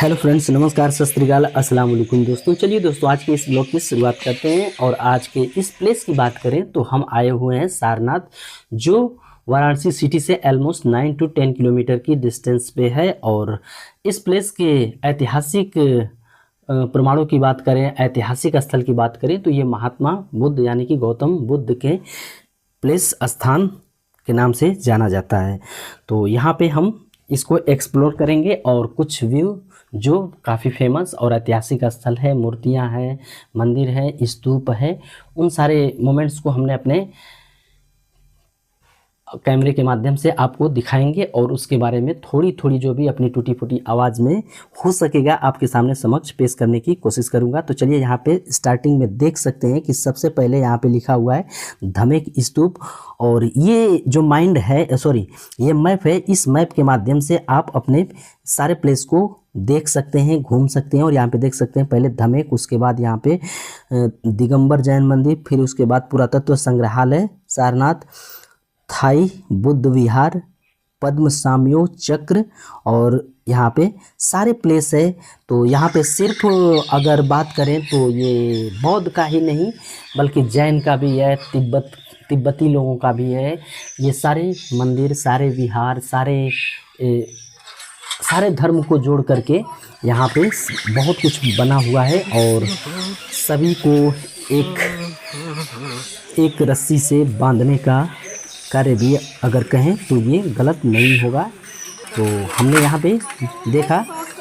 Hello friends, नमस्कार, सत श्री अकाल, अस्सलाम वालेकुम दोस्तों। चलिए दोस्तों, आज के इस ब्लॉग की शुरुआत करते हैं। और आज के इस प्लेस की बात करें तो हम आए हुए हैं सारनाथ, जो वाराणसी सिटी से ऑलमोस्ट 9 to 10 किलोमीटर की डिस्टेंस पे है। और इस प्लेस के ऐतिहासिक प्रमाणों की बात करें, ऐतिहासिक स्थल की बात करें तो ये महात्मा बुद्ध यानी कि गौतम बुद्ध के प्लेस स्थान के नाम से जाना जाता है। तो यहाँ पे हम इसको एक्सप्लोर करेंगे और कुछ व्यू जो काफ़ी फेमस और ऐतिहासिक स्थल है, मूर्तियाँ हैं, मंदिर है, स्तूप है, उन सारे मोमेंट्स को हमने अपने कैमरे के माध्यम से आपको दिखाएंगे और उसके बारे में थोड़ी थोड़ी जो भी अपनी टूटी फूटी आवाज़ में हो सकेगा आपके सामने समक्ष पेश करने की कोशिश करूंगा। तो चलिए, यहाँ पे स्टार्टिंग में देख सकते हैं कि सबसे पहले यहाँ पे लिखा हुआ है धमेक स्तूप। और ये जो ये मैप है, इस मैप के माध्यम से आप अपने सारे प्लेस को देख सकते हैं, घूम सकते हैं। और यहाँ पे देख सकते हैं पहले धमेक, उसके बाद यहाँ पे दिगंबर जैन मंदिर, फिर उसके बाद पुरातत्व संग्रहालय सारनाथ, थाई बुद्ध विहार, पद्म साम्यो चक्र, और यहाँ पे सारे प्लेस है। तो यहाँ पे सिर्फ अगर बात करें तो ये बौद्ध का ही नहीं बल्कि जैन का भी है, तिब्बती लोगों का भी है। ये सारे मंदिर, सारे विहार, सारे धर्म को जोड़ करके यहाँ पे बहुत कुछ बना हुआ है। और सभी को एक रस्सी से बांधने का कार्य भी अगर कहें तो ये गलत नहीं होगा। तो हमने यहाँ पे देखा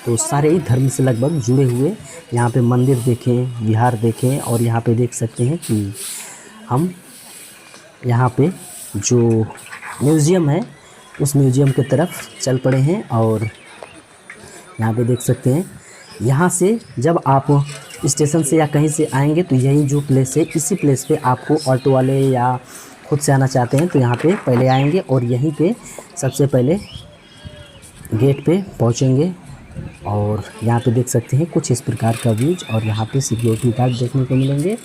तो सारे ही धर्म से लगभग जुड़े हुए यहाँ पे मंदिर देखें, विहार देखें। और यहाँ पे देख सकते हैं कि हम यहाँ पे जो म्यूज़ियम है उस म्यूज़ियम की तरफ चल पड़े हैं। और यहाँ पे देख सकते हैं, यहाँ से जब आप स्टेशन से या कहीं से आएंगे तो यही जो प्लेस है, इसी प्लेस पे आपको ऑटो वाले या खुद से आना चाहते हैं तो यहाँ पे पहले आएंगे और यहीं पे सबसे पहले गेट पे पहुँचेंगे। और यहाँ पे देख सकते हैं कुछ इस प्रकार का व्यूज, और यहाँ पे सिक्योरिटी गार्ड देखने को मिलेंगे।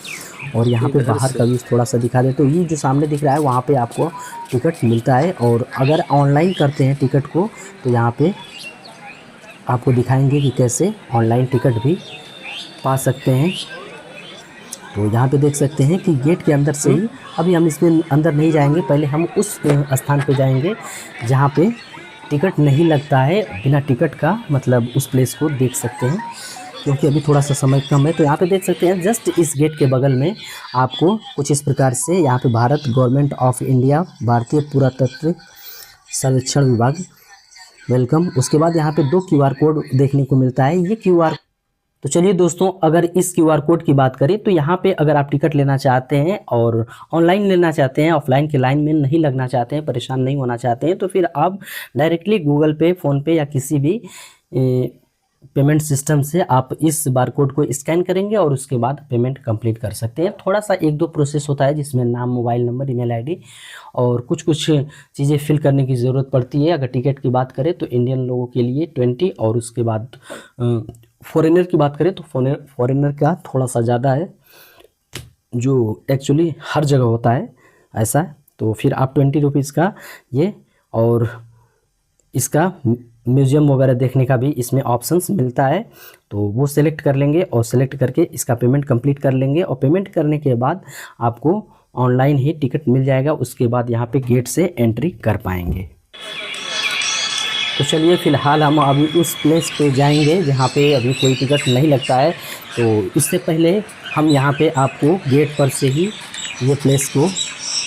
और यहाँ पे बाहर का व्यूज थोड़ा सा दिखा दे तो ये जो सामने दिख रहा है वहाँ पे आपको टिकट मिलता है। और अगर ऑनलाइन करते हैं टिकट को तो यहाँ पे आपको दिखाएंगे कि कैसे ऑनलाइन टिकट भी पा सकते हैं। तो यहाँ पे देख सकते हैं कि गेट के अंदर से ही, अभी हम इसमें अंदर नहीं जाएंगे, पहले हम उस स्थान पे जाएंगे जहाँ पे टिकट नहीं लगता है। बिना टिकट का मतलब उस प्लेस को देख सकते हैं, क्योंकि अभी थोड़ा सा समय कम है। तो यहाँ पे देख सकते हैं जस्ट इस गेट के बगल में आपको कुछ इस प्रकार से यहाँ पे भारत गवर्नमेंट ऑफ इंडिया, भारतीय पुरातत्व सर्वेक्षण विभाग, वेलकम। उसके बाद यहाँ पे 2 QR कोड देखने को मिलता है। ये QR, तो चलिए दोस्तों, अगर इस QR कोड की बात करें तो यहाँ पे अगर आप टिकट लेना चाहते हैं और ऑनलाइन लेना चाहते हैं, ऑफलाइन के लाइन में नहीं लगना चाहते हैं, परेशान नहीं होना चाहते हैं, तो फिर आप डायरेक्टली गूगल पे, फ़ोन पे या किसी भी पेमेंट सिस्टम से आप इस बार कोड को स्कैन करेंगे और उसके बाद पेमेंट कंप्लीट कर सकते हैं। थोड़ा सा 1-2 प्रोसेस होता है जिसमें नाम, मोबाइल नंबर, ईमेल आईडी और कुछ चीज़ें फिल करने की ज़रूरत पड़ती है। अगर टिकट की बात करें तो इंडियन लोगों के लिए 20, और उसके बाद फॉरेनर की बात करें तो फॉरेनर का थोड़ा सा ज़्यादा है, जो एक्चुअली हर जगह होता है ऐसा। तो फिर आप 20 रुपीज़ का ये, और इसका म्यूज़ियम वगैरह देखने का भी इसमें ऑप्शंस मिलता है, तो वो सेलेक्ट कर लेंगे और सेलेक्ट करके इसका पेमेंट कंप्लीट कर लेंगे। और पेमेंट करने के बाद आपको ऑनलाइन ही टिकट मिल जाएगा। उसके बाद यहाँ पे गेट से एंट्री कर पाएंगे। तो चलिए, फ़िलहाल हम अभी उस प्लेस पे जाएंगे जहाँ पे अभी कोई टिकट नहीं लगता है। तो इससे पहले हम यहाँ पे आपको गेट पर से ही ये प्लेस को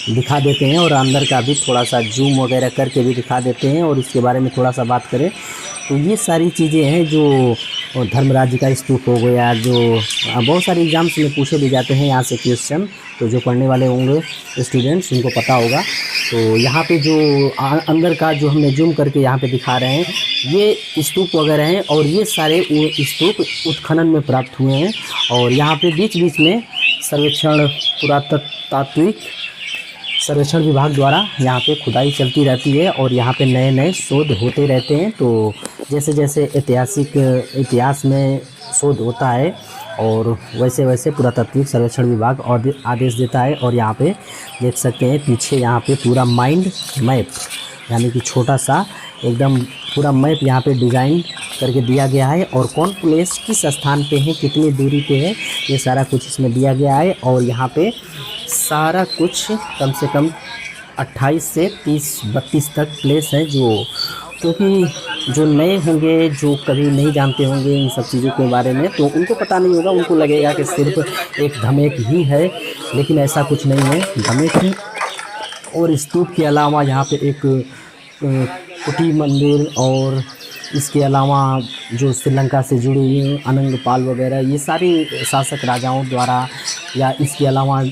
दिखा देते हैं और अंदर का भी थोड़ा सा जूम वगैरह करके भी दिखा देते हैं। और इसके बारे में थोड़ा सा बात करें तो ये सारी चीज़ें हैं जो धर्मराज का स्तूप हो गया, जो बहुत सारे एग्जाम्स में पूछे भी जाते हैं यहाँ से क्वेश्चन, तो जो पढ़ने वाले होंगे स्टूडेंट्स उनको पता होगा। तो यहाँ पे जो अंदर का जो हमने जूम करके यहाँ पे दिखा रहे हैं, ये स्तूप वगैरह हैं। और ये सारे स्तूप उत्खनन में प्राप्त हुए हैं। और यहाँ पे बीच बीच में पुरातात्विक सर्वेक्षण विभाग द्वारा यहाँ पे खुदाई चलती रहती है और यहाँ पे नए नए शोध होते रहते हैं। तो जैसे जैसे इतिहास में शोध होता है और वैसे वैसे पुरातात्विक सर्वेक्षण विभाग और आदेश देता है। और यहाँ पे देख सकते हैं पीछे यहाँ पे पूरा माइंड मैप यानी कि छोटा सा एकदम पूरा मैप यहाँ पे डिज़ाइन करके दिया गया है और कौन प्लेस किस स्थान पे है, कितनी दूरी पे है, ये सारा कुछ इसमें दिया गया है। और यहाँ पे सारा कुछ कम से कम 28 से 30-32 तक प्लेस है, जो क्योंकि जो नए होंगे, जो कभी नहीं जानते होंगे इन सब चीज़ों के बारे में, तो उनको पता नहीं होगा, उनको लगेगा कि सिर्फ एक धमेक ही है, लेकिन ऐसा कुछ नहीं है। धमेक है और स्तूप के अलावा यहाँ पे एक कुटी मंदिर, और इसके अलावा जो श्रीलंका से जुड़ी हुई अनंगपाल वगैरह, ये सारी शासक राजाओं द्वारा, या इसके अलावा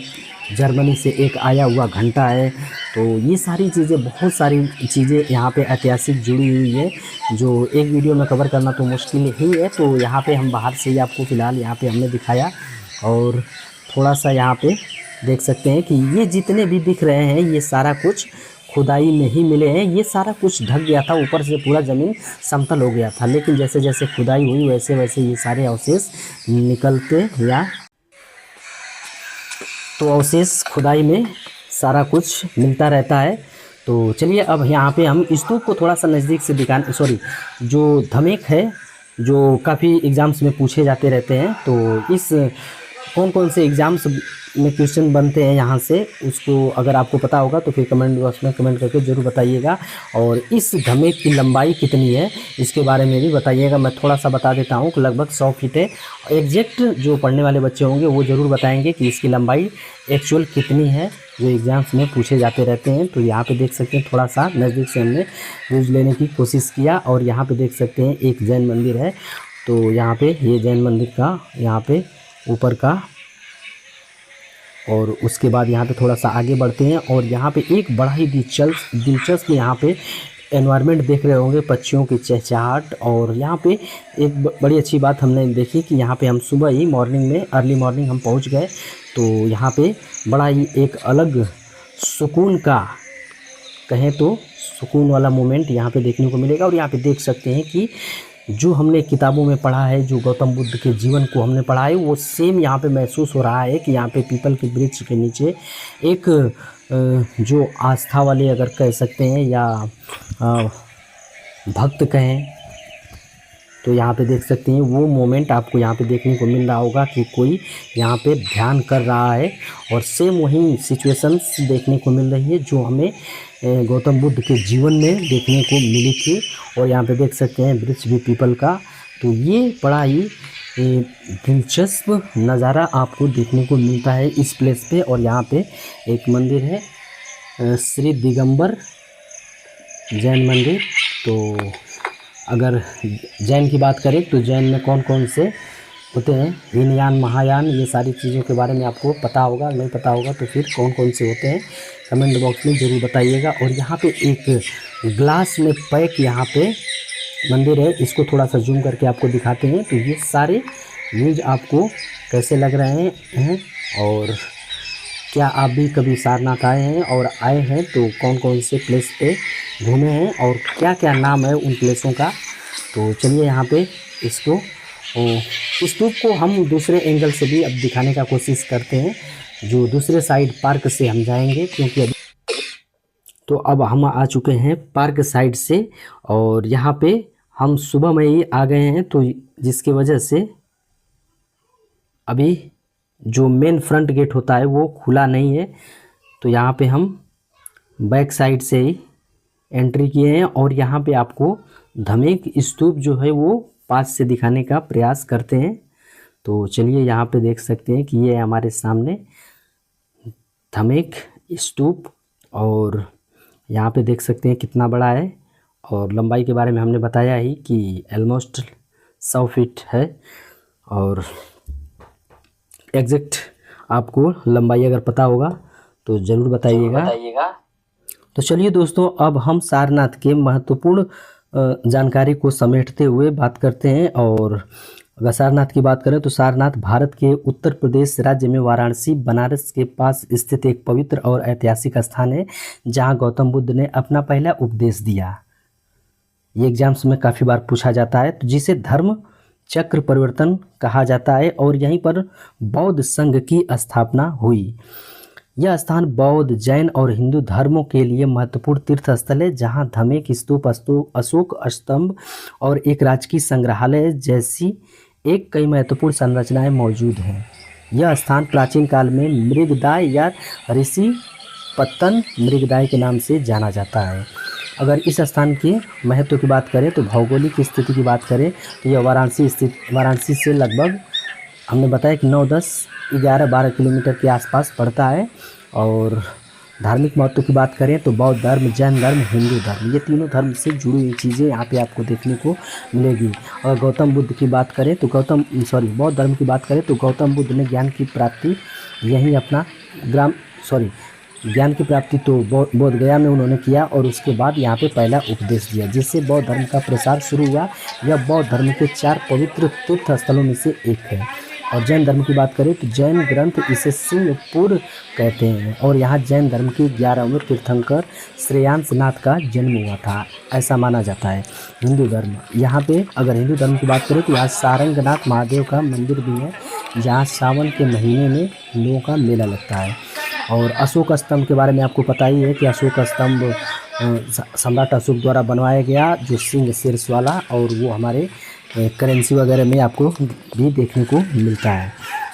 जर्मनी से एक आया हुआ घंटा है। तो ये सारी चीज़ें, बहुत सारी चीज़ें यहाँ पे ऐतिहासिक जुड़ी हुई है, जो एक वीडियो में कवर करना तो मुश्किल ही है। तो यहाँ पे हम बाहर से ही आपको फ़िलहाल यहाँ पे हमने दिखाया, और थोड़ा सा यहाँ पे देख सकते हैं कि ये जितने भी दिख रहे हैं ये सारा कुछ खुदाई में ही मिले हैं। ये सारा कुछ ढक गया था, ऊपर से पूरा ज़मीन समतल हो गया था, लेकिन जैसे जैसे खुदाई हुई वैसे वैसे ये सारे अवशेष निकलते, या तो अवशेष खुदाई में सारा कुछ मिलता रहता है। तो चलिए अब यहाँ पे हम स्तूप को थोड़ा सा नज़दीक से दिखाने, सॉरी, जो धमेक है जो काफ़ी एग्ज़ाम्स में पूछे जाते रहते हैं, तो इस कौन कौन से एग्ज़ाम्स में क्वेश्चन बनते हैं यहाँ से, उसको अगर आपको पता होगा तो फिर कमेंट बॉक्स में कमेंट करके ज़रूर बताइएगा। और इस धमेक की लंबाई कितनी है इसके बारे में भी बताइएगा। मैं थोड़ा सा बता देता हूँ कि लगभग 100 फीट है। एग्जैक्ट जो पढ़ने वाले बच्चे होंगे वो ज़रूर बताएंगे कि इसकी लंबाई एक्चुअल कितनी है, जो एग्ज़ाम्स में पूछे जाते रहते हैं। तो यहाँ पे देख सकते हैं, थोड़ा सा नज़दीक से हमने व्यूज़ लेने की कोशिश किया, और यहाँ पे देख सकते हैं एक जैन मंदिर है। तो यहाँ पे ये जैन मंदिर का यहाँ पे ऊपर का, और उसके बाद यहाँ पे थोड़ा सा आगे बढ़ते हैं, और यहाँ पे एक बड़ा ही दिलचस्प यहाँ पे एनवायरनमेंट देख रहे होंगे, पक्षियों की चहचहाट। और यहाँ पे एक बड़ी अच्छी बात हमने देखी कि यहाँ पे हम सुबह ही मॉर्निंग में, अर्ली मॉर्निंग हम पहुँच गए, तो यहाँ पे बड़ा ही एक अलग सुकून का, कहें तो सुकून वाला मोमेंट यहाँ पे देखने को मिलेगा। और यहाँ पे देख सकते हैं कि जो हमने किताबों में पढ़ा है, जो गौतम बुद्ध के जीवन को हमने पढ़ा है, वो सेम यहाँ पे महसूस हो रहा है कि यहाँ पे पीपल के वृक्ष के नीचे एक जो आस्था वाले अगर कह सकते हैं, या भक्त कहें, तो यहाँ पे देख सकते हैं वो मोमेंट आपको यहाँ पे देखने को मिल रहा होगा कि कोई यहाँ पे ध्यान कर रहा है। और सेम वही सिचुएशंस देखने को मिल रही है जो हमें गौतम बुद्ध के जीवन में देखने को मिली थी। और यहाँ पे देख सकते हैं वृक्ष भी पीपल का। तो ये बड़ा ही दिलचस्प नज़ारा आपको देखने को मिलता है इस प्लेस पे। और यहाँ पे एक मंदिर है, श्री दिगंबर जैन मंदिर। तो अगर जैन की बात करें तो जैन में कौन कौन से होते हैं, हीनयान, महायान, ये सारी चीज़ों के बारे में आपको पता होगा। नहीं पता होगा तो फिर कौन कौन से होते हैं कमेंट बॉक्स में ज़रूर बताइएगा। और यहाँ पे एक ग्लास में पैक यहाँ पे मंदिर है, इसको थोड़ा सा जूम करके आपको दिखाते हैं। तो ये सारे व्यूज आपको कैसे लग रहे हैं, और क्या आप भी कभी सारनाथ आए हैं, और आए हैं तो कौन कौन से प्लेस पे घूमे हैं, और क्या क्या नाम है उन प्लेसों का। तो चलिए यहाँ पे इसको, स्तूप को हम दूसरे एंगल से भी अब दिखाने का कोशिश करते हैं, जो दूसरे साइड पार्क से हम जाएंगे, क्योंकि अभी तो अब हम आ चुके हैं पार्क साइड से। और यहाँ पे हम सुबह में ही आ गए हैं, तो जिसकी वजह से अभी जो मेन फ्रंट गेट होता है वो खुला नहीं है। तो यहाँ पे हम बैक साइड से ही एंट्री किए हैं, और यहाँ पे आपको धमेक स्तूप जो है वो पास से दिखाने का प्रयास करते हैं। तो चलिए यहाँ पे देख सकते हैं कि ये हमारे सामने धमेक स्तूप, और यहाँ पे देख सकते हैं कितना बड़ा है। और लंबाई के बारे में हमने बताया ही कि ऑलमोस्ट 100 फीट है, और एग्जैक्ट आपको लंबाई अगर पता होगा तो ज़रूर बताइएगा। तो चलिए दोस्तों, अब हम सारनाथ के महत्वपूर्ण जानकारी को समेटते हुए बात करते हैं। और अगर सारनाथ की बात करें तो सारनाथ भारत के उत्तर प्रदेश राज्य में वाराणसी बनारस के पास स्थित एक पवित्र और ऐतिहासिक स्थान है, जहां गौतम बुद्ध ने अपना पहला उपदेश दिया। ये एग्जाम्स में काफ़ी बार पूछा जाता है, तो जिसे धर्म चक्र परिवर्तन कहा जाता है, और यहीं पर बौद्ध संघ की स्थापना हुई। यह स्थान बौद्ध, जैन और हिंदू धर्मों के लिए महत्वपूर्ण तीर्थ स्थल है, जहां धमेक स्तूप, अशोक स्तंभ और एक राजकीय संग्रहालय जैसी एक कई महत्वपूर्ण संरचनाएं मौजूद हैं। यह स्थान प्राचीन काल में मृगदाय या ऋषि पत्तन मृगदाय के नाम से जाना जाता है। अगर इस स्थान के महत्व की बात करें तो भौगोलिक स्थिति की बात करें तो यह वाराणसी से लगभग हमने बताया कि 9, 10, 11, 12 किलोमीटर के आसपास पड़ता है। और धार्मिक महत्व की बात करें तो बौद्ध धर्म, जैन धर्म, हिंदू धर्म, ये तीनों धर्म से जुड़ी हुई चीज़ें यहाँ पे आपको देखने को मिलेगी। और गौतम बुद्ध की बात करें तो बौद्ध धर्म की बात करें तो गौतम बुद्ध ने ज्ञान की प्राप्ति तो बोध गया में उन्होंने किया और उसके बाद यहाँ पे पहला उपदेश दिया, जिससे बौद्ध धर्म का प्रसार शुरू हुआ। यह बौद्ध धर्म के 4 पवित्र तीर्थ स्थलों में से एक है। और जैन धर्म की बात करें तो जैन ग्रंथ इसे सिंहपुर कहते हैं और यहाँ जैन धर्म के 11वें तीर्थंकर श्रेयांसनाथ का जन्म हुआ था, ऐसा माना जाता है। हिंदू धर्म, यहाँ पे अगर हिंदू धर्म की बात करें तो यहाँ सारंगनाथ महादेव का मंदिर भी है, जहाँ सावन के महीने में लोगों का मेला लगता है। और अशोक स्तंभ के बारे में आपको पता ही है कि अशोक स्तंभ सम्राट अशोक द्वारा बनवाया गया, जो सिंह शीर्ष वाला, और वो हमारे करेंसी वगैरह में आपको भी देखने को मिलता है।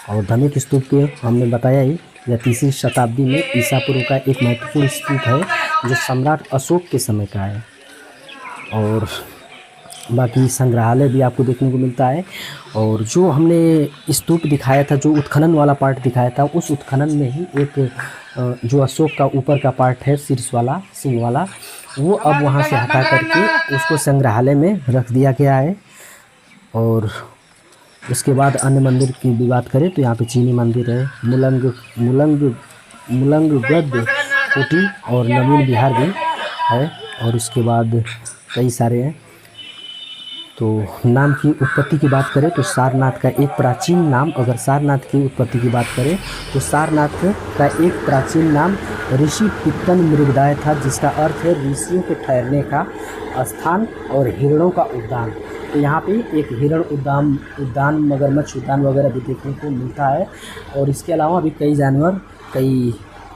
और धमेक स्तूप के हमने बताया ही, यह 3री शताब्दी में ईसा पूर्व का एक महत्वपूर्ण स्तूप है जो सम्राट अशोक के समय का है। और बाकी संग्रहालय भी आपको देखने को मिलता है। और जो हमने स्तूप दिखाया था, जो उत्खनन वाला पार्ट दिखाया था, उस उत्खनन में ही एक जो अशोक का ऊपर का पार्ट है, शीर्ष वाला, सिंह वाला, वो अब वहाँ से हटा करके उसको संग्रहालय में रख दिया गया है। और उसके बाद अन्य मंदिर की भी बात करें तो यहाँ पे चीनी मंदिर है, मुलंगगढ़ कुटी और नवीन विहार भी है। और उसके बाद कई सारे हैं। तो नाम की उत्पत्ति की बात करें तो सारनाथ का एक प्राचीन नाम, अगर सारनाथ की उत्पत्ति की बात करें तो सारनाथ का एक प्राचीन नाम ऋषि पित्तन मृगदाय था, जिसका अर्थ है ऋषियों के ठहरने का स्थान और हिरणों का उद्यान। तो यहाँ पे एक हिरण उद्यान, मगरमच्छ उद्यान वगैरह भी देखने को मिलता है। और इसके अलावा भी कई जानवर, कई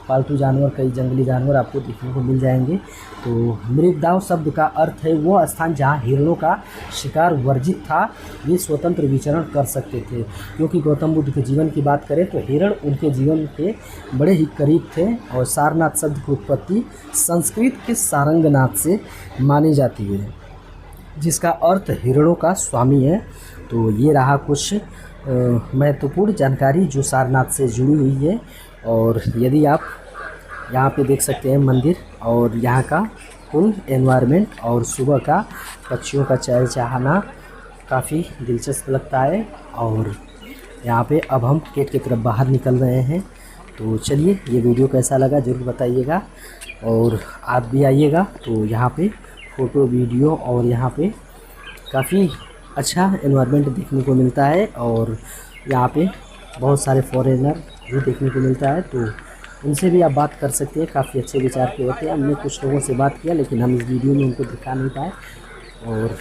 पालतू जानवर, कई जंगली जानवर आपको देखने को मिल जाएंगे। तो मृगदाव शब्द का अर्थ है वो स्थान जहाँ हिरणों का शिकार वर्जित था, ये स्वतंत्र विचरण कर सकते थे। क्योंकि गौतम बुद्ध के जीवन की बात करें तो हिरण उनके जीवन के बड़े ही करीब थे। और सारनाथ शब्द की उत्पत्ति संस्कृत के सारंगनाथ से मानी जाती है, जिसका अर्थ हिरणों का स्वामी है। तो ये रहा कुछ महत्वपूर्ण जानकारी जो सारनाथ से जुड़ी हुई है। और यदि आप यहाँ पे देख सकते हैं मंदिर और यहाँ का फुल एनवायरनमेंट और सुबह का पक्षियों का चहचहाना काफ़ी दिलचस्प लगता है। और यहाँ पे अब हम गेट की तरफ बाहर निकल रहे हैं। तो चलिए, ये वीडियो कैसा लगा ज़रूर बताइएगा और आप भी आइएगा। तो यहाँ पे फ़ोटो, वीडियो और यहाँ पे काफ़ी अच्छा एनवायरनमेंट देखने को मिलता है। और यहाँ पे बहुत सारे फॉरेनर भी देखने को मिलता है, तो उनसे भी आप बात कर सकते हैं। काफ़ी अच्छे विचार के होते हैं। हमने कुछ लोगों से बात किया लेकिन हम इस वीडियो में उनको दिखा नहीं पाए। और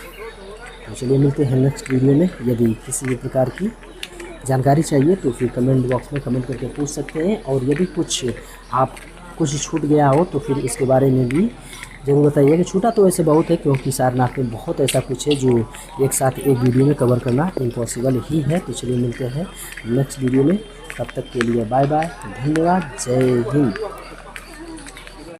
तो चलिए मिलते हैं नेक्स्ट वीडियो में। यदि किसी भी प्रकार की जानकारी चाहिए तो फिर कमेंट बॉक्स में कमेंट करके पूछ सकते हैं। और यदि कुछ छूट गया हो तो फिर इसके बारे में भी ज़रूर बताइए। कि छूटा तो ऐसे बहुत है, क्योंकि सारनाथ में बहुत ऐसा कुछ है जो एक साथ एक वीडियो में कवर करना इम्पॉसिबल ही है। तो चलिए मिलते हैं नेक्स्ट वीडियो में, तब तक के लिए बाय बाय, धन्यवाद, जय हिंद।